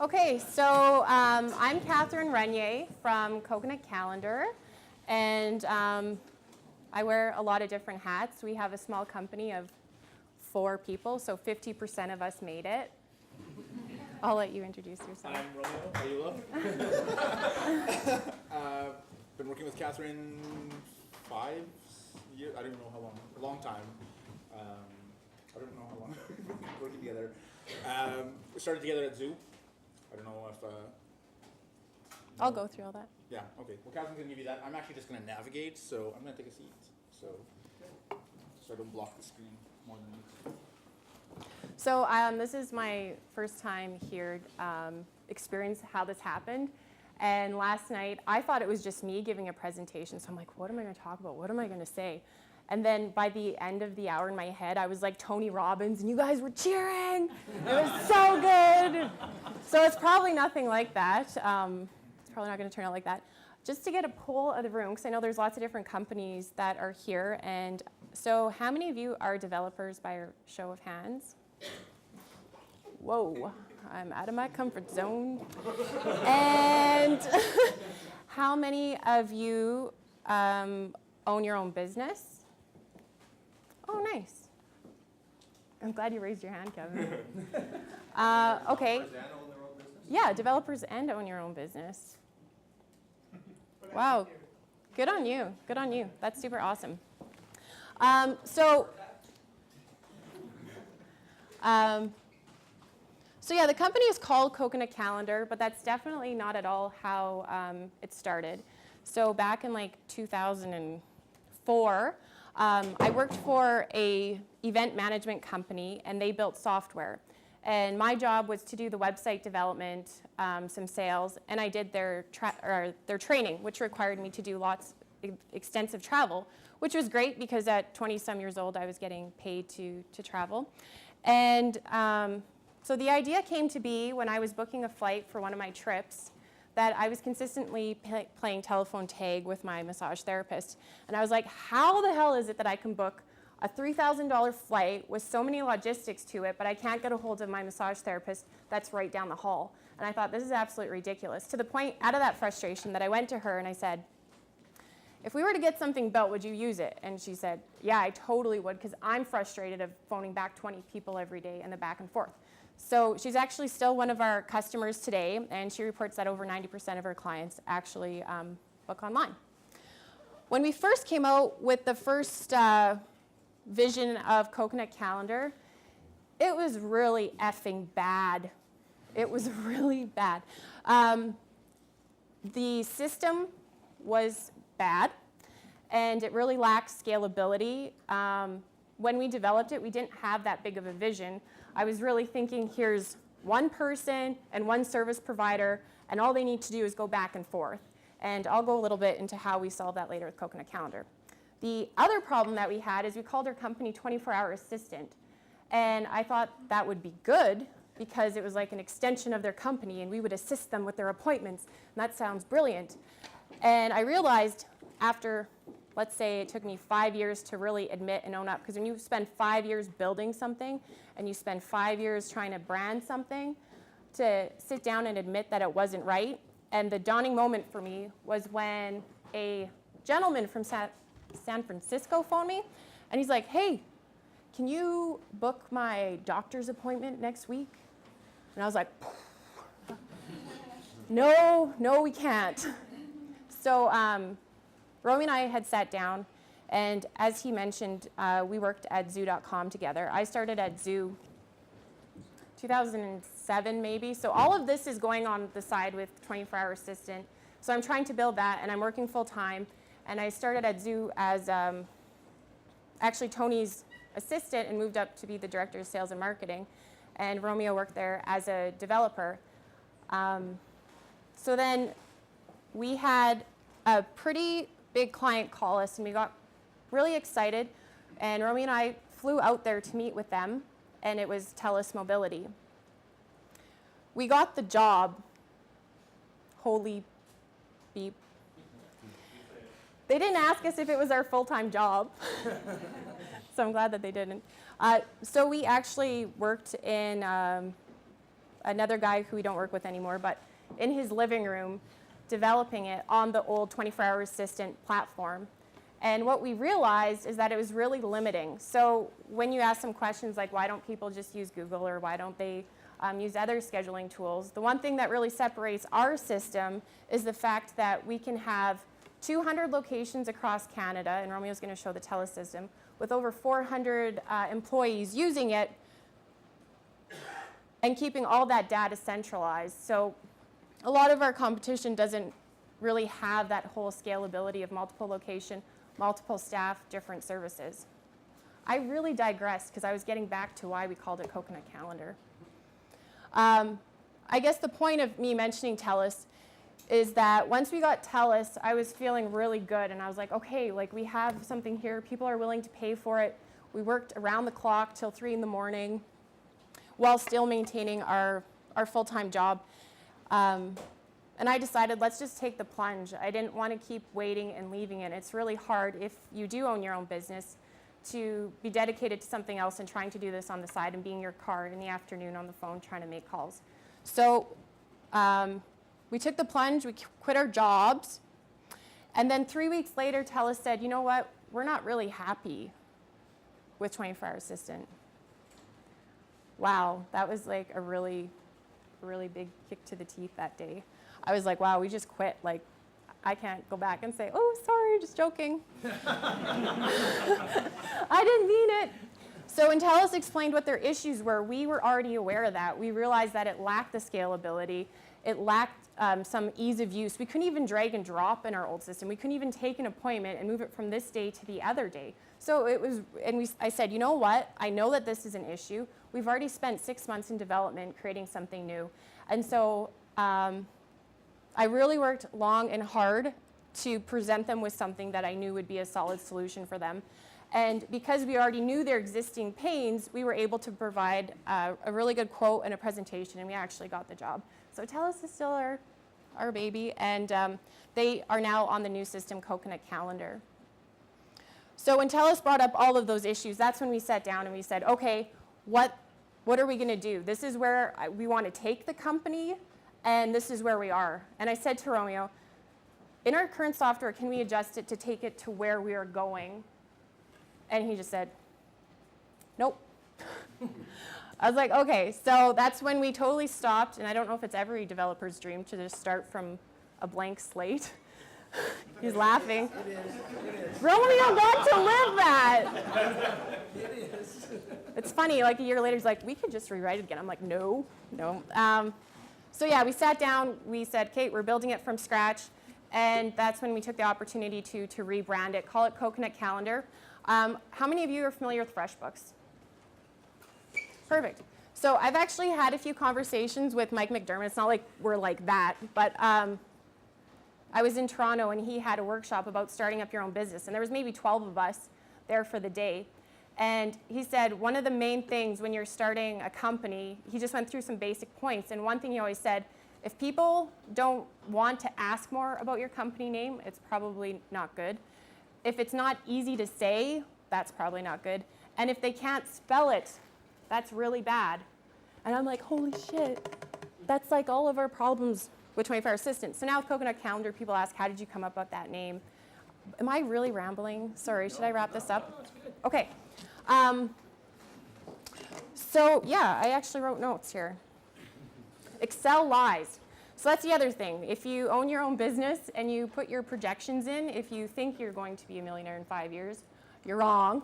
Okay, so I'm Katherine Regnier from Coconut Calendar, and I wear a lot of different hats. We have a small company of 4 people, so 50% of us made it. I'll let you introduce yourself. I'm Romeo, Iula. Been working with Katherine 5 years, I don't even know how long, a long time. I don't know how long we've been working together. We started together at Zoo. I don't know if... I'll go through all that. Yeah, okay. Well, Katherine's going to give you that. I'm actually just going to navigate, so I'm going to take a seat. So I don't block the screen more than you. So this is my first time here experience how this happened. And last night, I thought it was just me giving a presentation. So I'm like, what am I going to talk about? What am I going to say? And then by the end of the hour in my head, I was like Tony Robbins, and you guys were cheering. It was so good. So it's probably nothing like that. It's probably not going to turn out like that. Just to get a poll of the room, because I know there's lots of different companies that are here. And so how many of you are developers by a show of hands? Whoa, I'm out of my comfort zone. And how many of you own your own business? Oh, nice. I'm glad you raised your hand, Kevin. Okay. Yeah, developers and own your own business. Wow. Good on you. Good on you. That's super awesome. So yeah, the company is called Coconut Calendar, but that's definitely not at all how it started. So back in like 2004, I worked for a event management company, and they built software. And my job was to do the website development, some sales, and I did their training, which required me to do extensive travel, which was great because at 20-some years old, I was getting paid to travel. And so the idea came to be when I was booking a flight for one of my trips that I was consistently playing telephone tag with my massage therapist. And I was like, how the hell is it that I can book a $3,000 flight with so many logistics to it, but I can't get a hold of my massage therapist that's right down the hall? And I thought, this is absolutely ridiculous. To the point, out of that frustration, that I went to her and I said, if we were to get something built, would you use it? And she said, yeah, I totally would, because I'm frustrated of phoning back 20 people every day and the back and forth. So she's actually still one of our customers today, and she reports that over 90% of her clients actually book online. When we first came out with the first vision of Coconut Calendar, it was really effing bad. It was really bad. The system was bad, and it really lacked scalability. When we developed it, we didn't have that big of a vision. I was really thinking, here's one person and one service provider, and all they need to do is go back and forth. And I'll go a little bit into how we solve that later with Coconut Calendar. The other problem that we had is we called our company 24-hour assistant. And I thought that would be good because it was like an extension of their company, and we would assist them with their appointments. And that sounds brilliant. And I realized after, let's say it took me 5 years to really admit and own up, because when you spend 5 years building something and you spend 5 years trying to brand something, to sit down and admit that it wasn't right. And the dawning moment for me was when a gentleman from San Francisco phoned me, and he's like, hey, can you book my doctor's appointment next week? And I was like, no, we can't. So Romeo and I had sat down, and as he mentioned, we worked at zoo.com together. I started at Zoo 2007 maybe. So all of this is going on the side with 24-hour assistant. So I'm trying to build that, and I'm working full time. And I started at Zoo as actually Tony's assistant and moved up to be the director of sales and marketing. And Romeo worked there as a developer. So then we had a pretty big client call us, and we got really excited. And Romeo and I flew out there to meet with them, and it was TELUS Mobility. We got the job. Holy beep. They didn't ask us if it was our full-time job, so I'm glad that they didn't. So we actually worked in another guy who we don't work with anymore, but in his living room, developing it on the old 24-hour assistant platform. And what we realized is that it was really limiting. So when you ask some questions like, why don't people just use Google, or why don't they use other scheduling tools, the one thing that really separates our system is the fact that we can have 200 locations across Canada, and Romeo's going to show the TELUS system, with over 400 employees using it, and keeping all that data centralized. So a lot of our competition doesn't really have that whole scalability of multiple location, multiple staff, different services. I really digressed because I was getting back to why we called it Coconut Calendar. I guess the point of me mentioning TELUS is that once we got TELUS, I was feeling really good, and I was like, okay, like we have something here, people are willing to pay for it. We worked around the clock till 3 in the morning while still maintaining our full-time job. And I decided, let's just take the plunge. I didn't want to keep waiting and leaving it. It's really hard if you do own your own business to be dedicated to something else and trying to do this on the side and being your car in the afternoon on the phone trying to make calls. So we took the plunge, we quit our jobs, and then 3 weeks later, TELUS said, you know what, we're not really happy with 24-hour assistant. Wow, that was like a really big kick to the teeth that day. I was like, wow, we just quit. Like, I can't go back and say, oh, sorry, just joking. I didn't mean it. So when TELUS explained what their issues were, we were already aware of that. We realized that it lacked the scalability. It lacked some ease of use. We couldn't even drag and drop in our old system. We couldn't even take an appointment and move it from this day to the other day. So it was, and I said, you know what? I know that this is an issue. We've already spent 6 months in development creating something new. And so I really worked long and hard to present them with something that I knew would be a solid solution for them. And because we already knew their existing pains, we were able to provide a really good quote and a presentation, and we actually got the job. So TELUS is still our baby, and they are now on the new system, Coconut Calendar. So when TELUS brought up all of those issues, that's when we sat down and we said, okay, what are we going to do? This is where we want to take the company, and this is where we are. And I said to Romeo, in our current software, can we adjust it to take it to where we are going? And he just said, nope. I was like, okay, so that's when we totally stopped, and I don't know if it's every developer's dream to just start from a blank slate. He's laughing. It is. Romeo got to live that. It is. It's funny, like a year later, he's like, we could just rewrite it again. I'm like, no. So yeah, we sat down, we said, Kate, we're building it from scratch, and that's when we took the opportunity to rebrand it, call it Coconut Calendar. How many of you are familiar with FreshBooks? Perfect. So I've actually had a few conversations with Mike McDermott. It's not like we're like that, but I was in Toronto and he had a workshop about starting up your own business, and there was maybe 12 of us there for the day. And he said one of the main things when you're starting a company, he just went through some basic points, and one thing he always said, if people don't want to ask more about your company name, it's probably not good. If it's not easy to say, that's probably not good. And if they can't spell it, that's really bad. And I'm like, holy shit, that's like all of our problems with 24-hour assistant. So now with Coconut Calendar, people ask, how did you come up with that name? Am I really rambling? Sorry, should I wrap this up? Okay. So yeah, I actually wrote notes here. Excel lies. So that's the other thing. If you own your own business and you put your projections in, if you think you're going to be a millionaire in 5 years, you're wrong.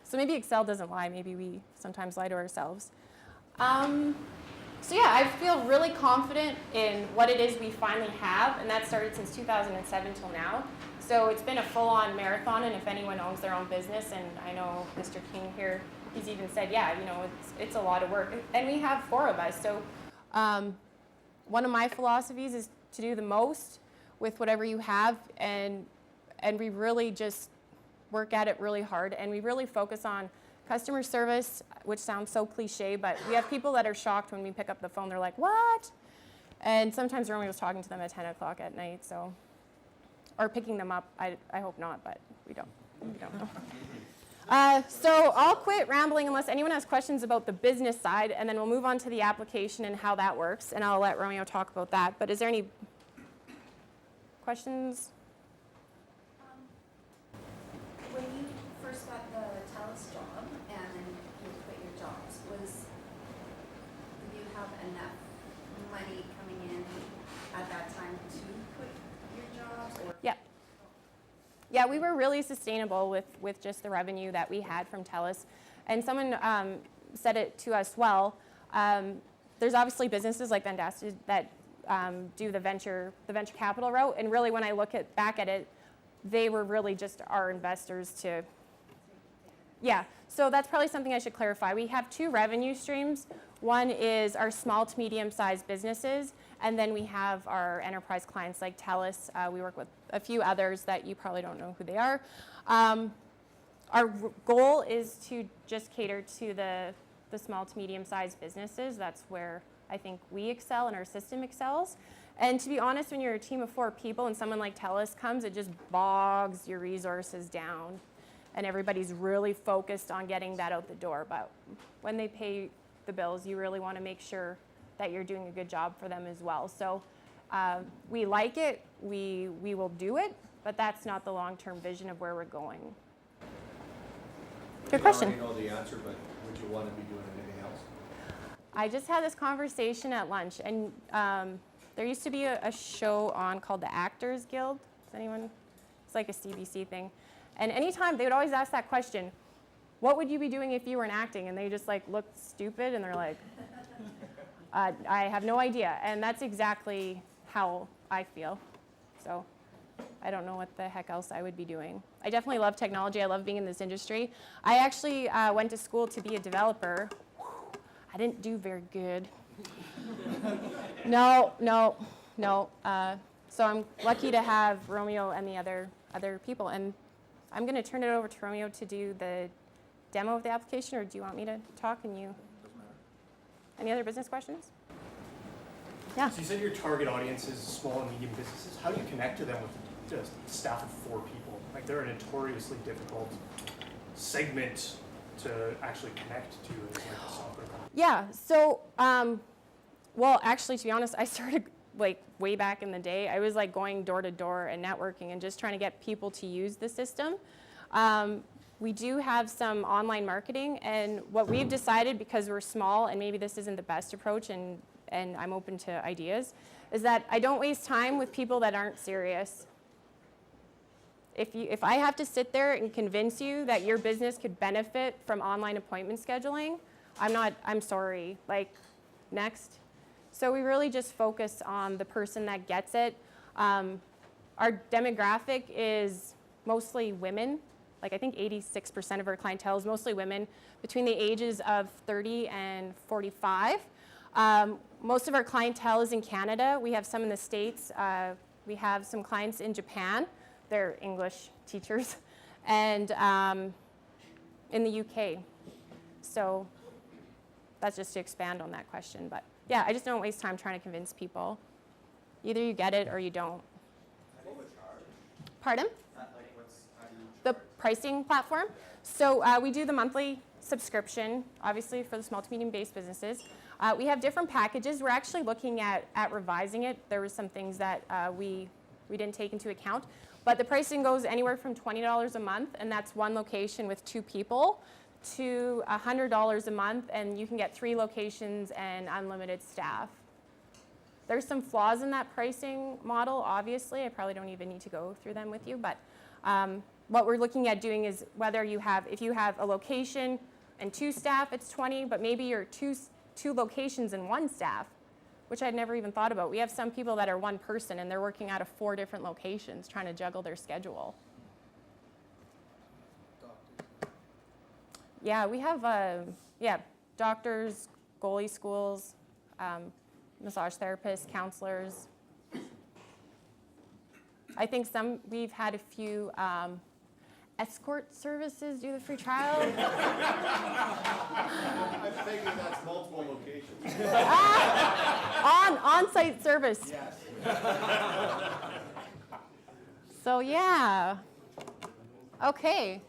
So maybe Excel doesn't lie. Maybe we sometimes lie to ourselves. So yeah, I feel really confident in what it is we finally have, and that started since 2007 till now. So it's been a full-on marathon, and if anyone owns their own business, and I know Mr. King here, he's even said, yeah, you know, it's a lot of work. And we have 4 of us, so one of my philosophies is to do the most with whatever you have, and we really just work at it really hard, and we really focus on customer service, which sounds so cliche, but we have people that are shocked when we pick up the phone. They're like, what? And sometimes Romeo was talking to them at 10 o'clock at night, so, or picking them up. I hope not, but we don't know. So I'll quit rambling unless anyone has questions about the business side, and then we'll move on to the application and how that works, and I'll let Romeo talk about that. But is there any questions? When you first got the TELUS job and then you quit your jobs, did you have enough money coming in at that time to quit your jobs? Or? Yeah. Yeah, we were really sustainable with just the revenue that we had from TELUS. And someone said it to us well. There's obviously businesses like VendAsta's that do the venture capital route. And really, when I look back at it, they were really just our investors to. Yeah, so that's probably something I should clarify. We have two revenue streams. One is our small to medium-sized businesses, and then we have our enterprise clients like TELUS. We work with a few others that you probably don't know who they are. Our goal is to just cater to the small to medium-sized businesses. That's where I think we excel and our system excels. And to be honest, when you're a team of 4 people and someone like TELUS comes, it just bogs your resources down. And everybody's really focused on getting that out the door. But when they pay the bills, you really want to make sure that you're doing a good job for them as well. So we like it, we will do it, but that's not the long-term vision of where we're going. Good question. You already know the answer, but would you want to be doing anything else? I just had this conversation at lunch, and there used to be a show on called the Actors Guild. Does anyone? It's like a CBC thing. And anytime, they would always ask that question, what would you be doing if you were in acting? And they just like looked stupid, and they're like, I have no idea. And that's exactly how I feel. So I don't know what the heck else I would be doing. I definitely love technology. I love being in this industry. I actually went to school to be a developer. I didn't do very good. No. So I'm lucky to have Romeo and the other people. And I'm going to turn it over to Romeo to do the demo of the application, or do you want me to talk and you? Doesn't matter. Any other business questions? Yeah. So you said your target audience is small and medium businesses. How do you connect to them with just a staff of 4 people? Like, they're a notoriously difficult segment to actually connect to as like a software company. Yeah. So, well, actually, to be honest, I started like way back in the day. I was like going door to door and networking and just trying to get people to use the system. We do have some online marketing, and what we've decided, because we're small and maybe this isn't the best approach, and I'm open to ideas, is that I don't waste time with people that aren't serious. If I have to sit there and convince you that your business could benefit from online appointment scheduling, I'm sorry, like, next. So we really just focus on the person that gets it. Our demographic is mostly women. Like, I think 86% of our clientele is mostly women between the ages of 30 and 45. Most of our clientele is in Canada. We have some in the States. We have some clients in Japan. They're English teachers. And in the UK. So that's just to expand on that question. But yeah, I just don't waste time trying to convince people. Either you get it or you don't. What would charge? Pardon? How do you The pricing platform. So we do the monthly subscription, obviously for the small to medium-based businesses. We have different packages. We're actually looking at revising it. There were some things that we didn't take into account. But the pricing goes anywhere from $20 a month, and that's one location with 2 people, to $100 a month, and you can get 3 locations and unlimited staff. There's some flaws in that pricing model, obviously. I probably don't even need to go through them with you, but what we're looking at doing is if you have a location and 2 staff, it's 20, but maybe you're two locations and 1 staff, which I'd never even thought about. We have some people that are 1 person and they're working out of 4 different locations trying to juggle their schedule. Yeah, we have doctors, goalie schools, massage therapists, counselors. I think we've had a few escort services do the free trial. I'm thinking that's multiple locations. On-site service. Yes. So yeah. Okay.